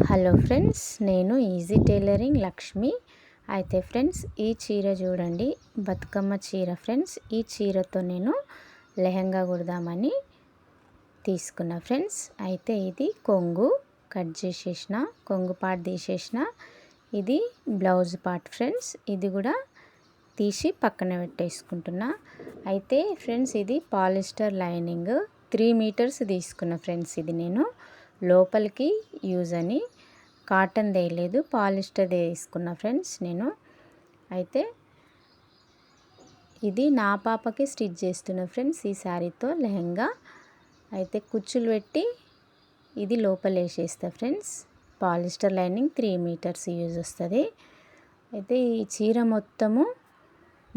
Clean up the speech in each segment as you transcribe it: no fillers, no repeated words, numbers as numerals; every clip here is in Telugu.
హలో ఫ్రెండ్స్, నేను ఈజీ టైలరింగ్ లక్ష్మి. అయితే ఫ్రెండ్స్, ఈ చీర చూడండి, బతుకమ్మ చీర ఫ్రెండ్స్. ఈ చీరతో నేను లెహంగా కుడదామని తీసుకున్నా ఫ్రెండ్స్. అయితే ఇది కొంగు కట్ చేసేసిన, కొంగు పార్ట్ తీసేసిన. ఇది బ్లౌజ్ పార్ట్ ఫ్రెండ్స్. ఇది కూడా తీసి పక్కన పెట్టేసుకుంటున్నా. అయితే ఫ్రెండ్స్, ఇది పాలిస్టర్ లైనింగ్ 3 మీటర్స్ తీసుకున్నా ఫ్రెండ్స్. ఇది నేను లోపలికి యూజ్ అని కాటన్ వేయలేదు, పాలిస్టర్ తీసుకున్నా ఫ్రెండ్స్ నేను. అయితే ఇది నా పాపకి స్టిచ్ చేస్తున్నా ఫ్రెండ్స్, ఈ శారీతో లెహంగా. అయితే కుచ్చులు పెట్టి ఇది లోపల వేసేస్తా friends. Polyester lining 3 metres use వస్తుంది. అయితే ఈ చీర మొత్తము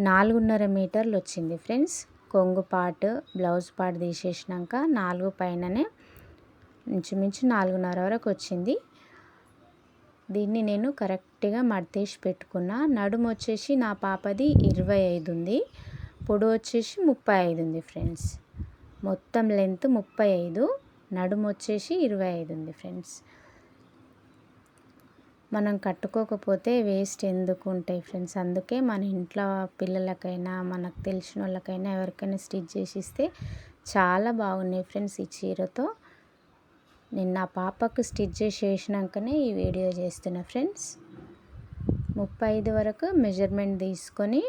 4.5 మీటర్లు వచ్చింది ఫ్రెండ్స్. కొంగు పార్ట్ బ్లౌజ్ పార్ట్ తీసేసినాక 4 పైననే ఇంచుమించు 4.5 వరకు వచ్చింది. దీన్ని నేను కరెక్ట్గా మడతేసి పెట్టుకున్నా. నడుము వచ్చేసి నా పాపది 25 ఉంది, పొడవు వచ్చేసి 35 ఉంది ఫ్రెండ్స్. మొత్తం లెంత్ 35, నడుము వచ్చేసి 25 ఉంది ఫ్రెండ్స్. మనం కట్టుకోకపోతే వేస్ట్ ఎందుకు ఉంటాయి ఫ్రెండ్స్. అందుకే మన ఇంట్లో పిల్లలకైనా మనకు తెలిసిన వాళ్ళకైనా ఎవరికైనా స్టిచ్ చేసి ఇస్తే చాలా బాగున్నాయి ఫ్రెండ్స్. ఈ చీరతో నేను నా పాపకు స్టిచ్ చేసినాకనే ఈ వీడియో చేస్తున్నా ఫ్రెండ్స్. 35 వరకు మెజర్మెంట్ తీసుకొని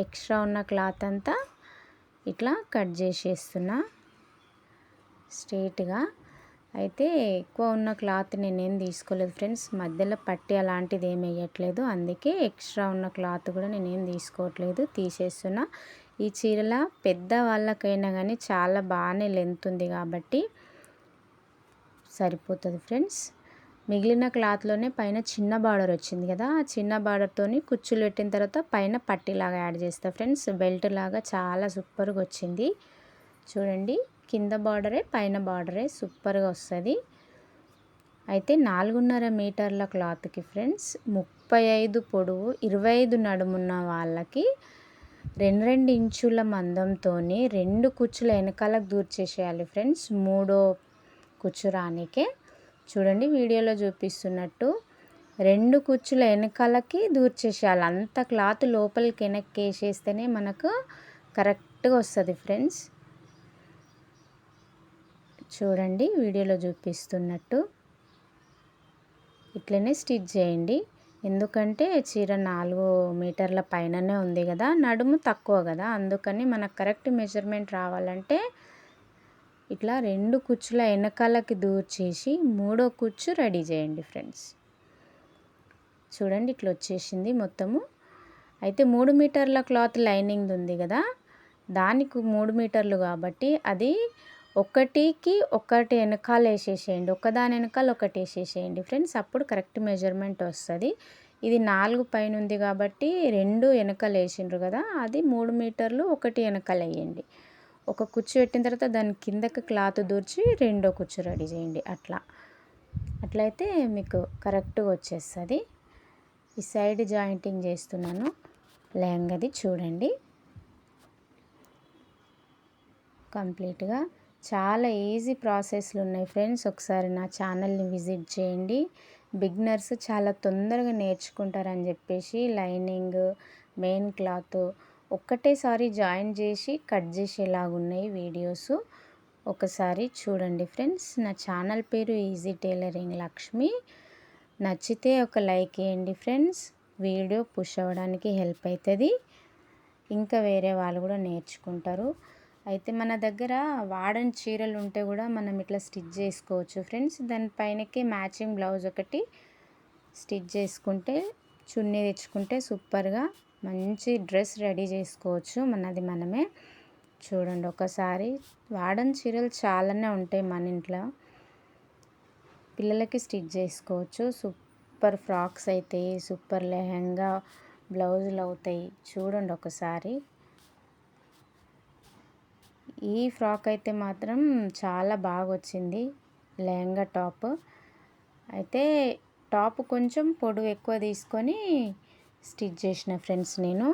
ఎక్స్ట్రా ఉన్న క్లాత్ అంతా ఇట్లా కట్ చేసేస్తున్నా స్ట్రైట్గా. అయితే ఎక్కువ ఉన్న క్లాత్ నేనేం తీసుకోలేదు ఫ్రెండ్స్, మధ్యలో పట్టి అలాంటిది ఏం వేయట్లేదు. అందుకే ఎక్స్ట్రా ఉన్న క్లాత్ కూడా నేనేం తీసుకోవట్లేదు, తీసేస్తున్నా. ఈ చీరల పెద్ద వాళ్ళకైనా కానీ చాలా బాగానే లెంత్ ఉంది కాబట్టి సరిపోతుంది ఫ్రెండ్స్. మిగిలిన క్లాత్లోనే పైన చిన్న బార్డర్ వచ్చింది కదా, ఆ చిన్న బార్డర్తోని కుచ్చులు పెట్టిన తర్వాత పైన పట్టీలాగా యాడ్ చేస్తా ఫ్రెండ్స్. బెల్ట్ లాగా చాలా సూపర్గా వచ్చింది చూడండి. కింద బార్డరే పైన బార్డరే సూపర్గా వస్తుంది. అయితే 4.5 మీటర్ల క్లాత్కి ఫ్రెండ్స్ 35 పొడవు 25 నడుమున్న వాళ్ళకి 2 ఇంచుల మందంతో 2 కుచ్చుల వెనకాలకు దూర్చేసేయాలి ఫ్రెండ్స్. 3వ కుచ్చు రానికే చూడండి, వీడియోలో చూపిస్తున్నట్టు 2 కుచ్చుల వెనకాలకి దూర్చేసేయాలి. అంత క్లాత్ లోపలికి వెనక్కి వేసేస్తేనే మనకు కరెక్ట్గా వస్తుంది ఫ్రెండ్స్. చూడండి, వీడియోలో చూపిస్తున్నట్టు ఇట్లనే స్టిచ్ చేయండి. ఎందుకంటే చీర 4 మీటర్ల పైననే ఉంది కదా, నడుము తక్కువ కదా, అందుకని మనకు కరెక్ట్ మెజర్మెంట్ రావాలంటే ఇట్లా 2 కుచ్చుల వెనకాలకి దూర్చేసి 3వ కుచ్చు రెడీ చేయండి ఫ్రెండ్స్. చూడండి, ఇట్లా వచ్చేసింది మొత్తము. అయితే 3 మీటర్ల క్లాత్ లైనింగ్ ఉంది కదా, దానికి 3 మీటర్లు కాబట్టి అది ఒకటికి ఒకటి వెనకాల వేసేసేయండి, ఒకదాని వెనకాల ఒకటి వేసేసేయండి ఫ్రెండ్స్. అప్పుడు కరెక్ట్ మెజర్మెంట్ వస్తుంది. ఇది 4 పైన ఉంది కాబట్టి 2 వెనకాల వేసిండ్రు కదా, అది 3 మీటర్లు ఒకటి వెనకాల వేయండి. ఒక కుచ్చు పెట్టిన తర్వాత దాని కిందకి క్లాత్ దూర్చి 2వ కుచ్చు రెడీ చేయండి. అట్లయితే మీకు కరెక్ట్గా వచ్చేస్తుంది. ఈ సైడ్ జాయింటింగ్ చేస్తున్నాను లెహంగాది చూడండి. కంప్లీట్గా చాలా ఈజీ ప్రాసెస్లు ఉన్నాయి ఫ్రెండ్స్. ఒకసారి నా ఛానల్ని విజిట్ చేయండి. బిగినర్స్ చాలా తొందరగా నేర్చుకుంటారని చెప్పేసి లైనింగ్ మెయిన్ క్లాత్ ఒక్కటేసారి జాయిన్ చేసి కట్ చేసేలాగా ఉన్నాయి వీడియోస్. ఒకసారి చూడండి ఫ్రెండ్స్. నా ఛానల్ పేరు ఈజీ టైలరింగ్ లక్ష్మి. నచ్చితే ఒక లైక్ వేయండి ఫ్రెండ్స్. వీడియో పుష్ అవ్వడానికి హెల్ప్ అవుతుంది, ఇంకా వేరే వాళ్ళు కూడా నేర్చుకుంటారు. అయితే మన దగ్గర వాడని చీరలు ఉంటే కూడా మనం ఇట్లా స్టిచ్ చేసుకోవచ్చు ఫ్రెండ్స్. దానిపైనకి మ్యాచింగ్ బ్లౌజ్ ఒకటి స్టిచ్ చేసుకుంటే, చున్నీ తెచ్చుకుంటే సూపర్గా మంచి డ్రెస్ రెడీ చేసుకోవచ్చు మనది మనమే. చూడండి, ఒకసారి వాడని చీరలు చాలానే ఉంటాయి మన ఇంట్లో, పిల్లలకి స్టిచ్ చేసుకోవచ్చు. సూపర్ ఫ్రాక్స్ అవుతాయి, సూపర్ లెహంగా బ్లౌజులు అవుతాయి. చూడండి ఒకసారి. ఈ ఫ్రాక్ అయితే మాత్రం చాలా బాగా వచ్చింది, లెహంగా టాప్. అయితే టాప్ కొంచెం పొడవు ఎక్కువ తీసుకొని స్టిచ్ చేసిన ఫ్రెండ్స్. నేను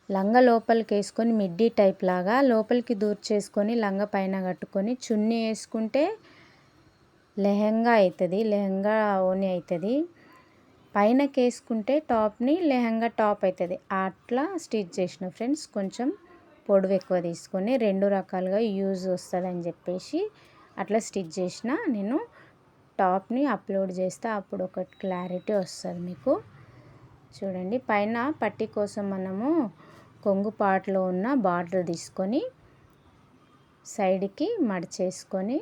లంగా లోపలికి వేసుకొని మిడ్డీ టైప్ లాగా లోపలికి దూర్చేసుకొని లంగా పైన కట్టుకొని చున్నీ వేసుకుంటే లెహంగా అవుతుంది, లెహంగా ఓని అవుతుంది. పైనకి వేసుకుంటే టాప్ని లెహంగా టాప్ అవుతుంది. అట్లా స్టిచ్ చేసిన ఫ్రెండ్స్. కొంచెం పొడవు ఎక్కువ తీసుకొని 2 రకాలుగా యూజ్ వస్తుందని చెప్పేసి అట్లా స్టిచ్ చేసిన. నేను టాప్ని అప్లోడ్ చేస్తే అప్పుడు ఒక క్లారిటీ వస్తుంది మీకు. చూడండి, పైన పట్టీ కోసం మనము కొంగు పార్ట్లో ఉన్న బార్డర్ తీసుకొని సైడ్కి మడిచేసుకొని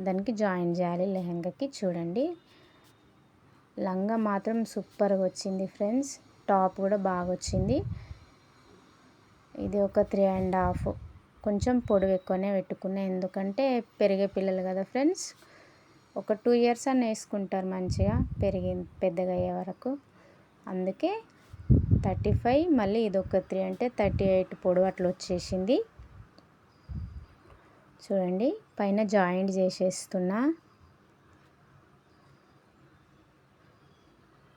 దానికి జాయిన్ చేయాలి లెహంగాకి. చూడండి, లంగా మాత్రం సూపర్గా వచ్చింది ఫ్రెండ్స్. టాప్ కూడా బాగా వచ్చింది. ఇది ఒక 3.5, కొంచెం పొడవు ఎక్కువనే పెట్టుకున్నా, ఎందుకంటే పెరిగే పిల్లలు కదా ఫ్రెండ్స్. ఒక 2 ఇయర్స్ అని వేసుకుంటారు మంచిగా పెద్దగా అయ్యే వరకు. అందుకే 35, మళ్ళీ ఇది ఒక 3 అంటే 38 పొడవు అట్లా వచ్చేసింది. చూడండి, పైన జాయింట్ చేసేస్తున్నా.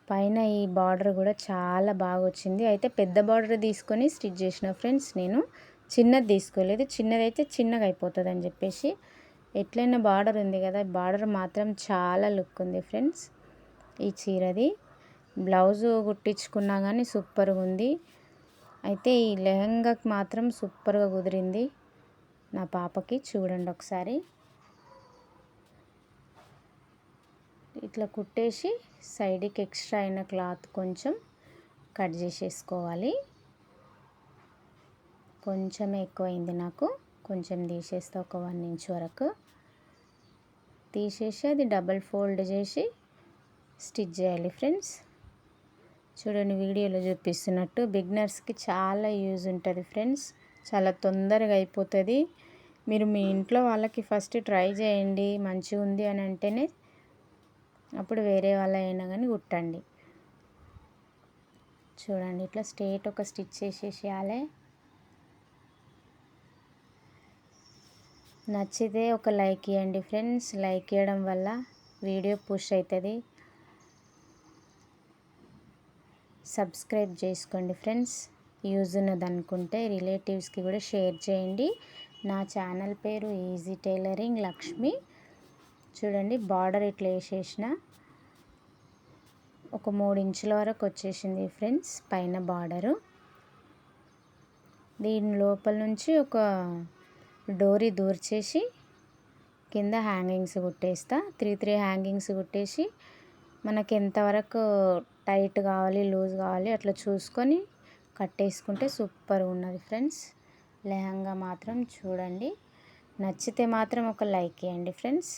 పైన ఈ బార్డర్ కూడా చాలా బాగా వచ్చింది. అయితే పెద్ద బార్డర్ తీసుకొని స్టిచ్ చేసిన ఫ్రెండ్స్. నేను చిన్నది తీసుకోలేదు, చిన్నదైతే చిన్నగా అయిపోతుంది అని చెప్పేసి. ఎట్లయినా బార్డర్ ఉంది కదా, బార్డర్ మాత్రం చాలా లుక్ ఉంది ఫ్రెండ్స్ ఈ చీరది. బ్లౌజు కుట్టించుకున్నా కానీ సూపర్గా ఉంది. అయితే ఈ లెహంగాకి మాత్రం సూపర్గా కుదిరింది నా పాపకి. చూడండి ఒకసారి, ఇట్లా కుట్టేసి సైడ్కి ఎక్స్ట్రా అయిన క్లాత్ కొంచెం కట్ చేసేసుకోవాలి. కొంచెం ఎక్కువైంది నాకు, కొంచెం తీసేస్తే ఒక 1 ఇంచ్ వరకు తీసేసి అది డబల్ ఫోల్డ్ చేసి స్టిచ్ చేయాలి ఫ్రెండ్స్. చూడండి, వీడియోలో చూపిస్తున్నట్టు బిగినర్స్కి చాలా యూజ్ ఉంటుంది ఫ్రెండ్స్. చాలా తొందరగా అయిపోతుంది. మీరు మీ ఇంట్లో వాళ్ళకి ఫస్ట్ ట్రై చేయండి, మంచిగా ఉంది అని అంటేనే అప్పుడు వేరే వాళ్ళ అయినా కానీ కుట్టండి. చూడండి, ఇట్లా స్ట్రేట్ ఒక స్టిచ్ చేసేసేయాలి. నచ్చితే ఒక లైక్ ఇవ్వండి ఫ్రెండ్స్. లైక్ ఇవ్వడం వల్ల వీడియో పుష్ అవుతుంది. సబ్స్క్రైబ్ చేసుకోండి ఫ్రెండ్స్. యూజ్ ఉన్నది అనుకుంటే రిలేటివ్స్కి కూడా షేర్ చేయండి. నా ఛానల్ పేరు ఈజీ టైలరింగ్ లక్ష్మి. చూడండి, బార్డర్ ఇట్లా వేసేసిన ఒక 3 ఇంచుల వరకు వచ్చేసింది ఫ్రెండ్స్ పైన బార్డరు. దీని లోపల నుంచి ఒక డోరీ దూర్చేసి కింద హ్యాంగింగ్స్ కుట్టేస్తా. 3 హ్యాంగింగ్స్ కుట్టేసి మనకి ఎంతవరకు టైట్ కావాలి, లూజ్ కావాలి అట్లా చూసుకొని కట్టేసుకుంటే సూపర్గా ఉన్నది ఫ్రెండ్స్. లెహంగా మాత్రం చూడండి, నచ్చితే మాత్రం ఒక లైక్ ఇవ్వండి ఫ్రెండ్స్.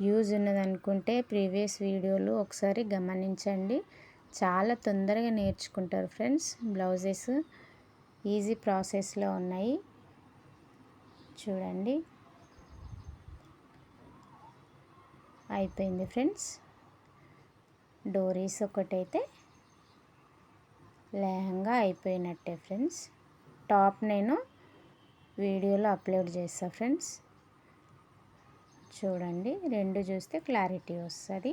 యూజ్ ఉన్నది అనుకుంటే ప్రీవియస్ వీడియోలు ఒకసారి గమనించండి. చాలా తొందరగా నేర్చుకుంటారు ఫ్రెండ్స్. బ్లౌజెస్ ఈజీ ప్రాసెస్లో ఉన్నాయి. చూడండి, అయిపోయింది ఫ్రెండ్స్. డోరీస్ ఒకటైతే లెహంగా అయిపోయినట్టే ఫ్రెండ్స్. టాప్ నేను వీడియోలో అప్లోడ్ చేస్తా ఫ్రెండ్స్. చూడండి, 2 చూస్తే క్లారిటీ వస్తుంది.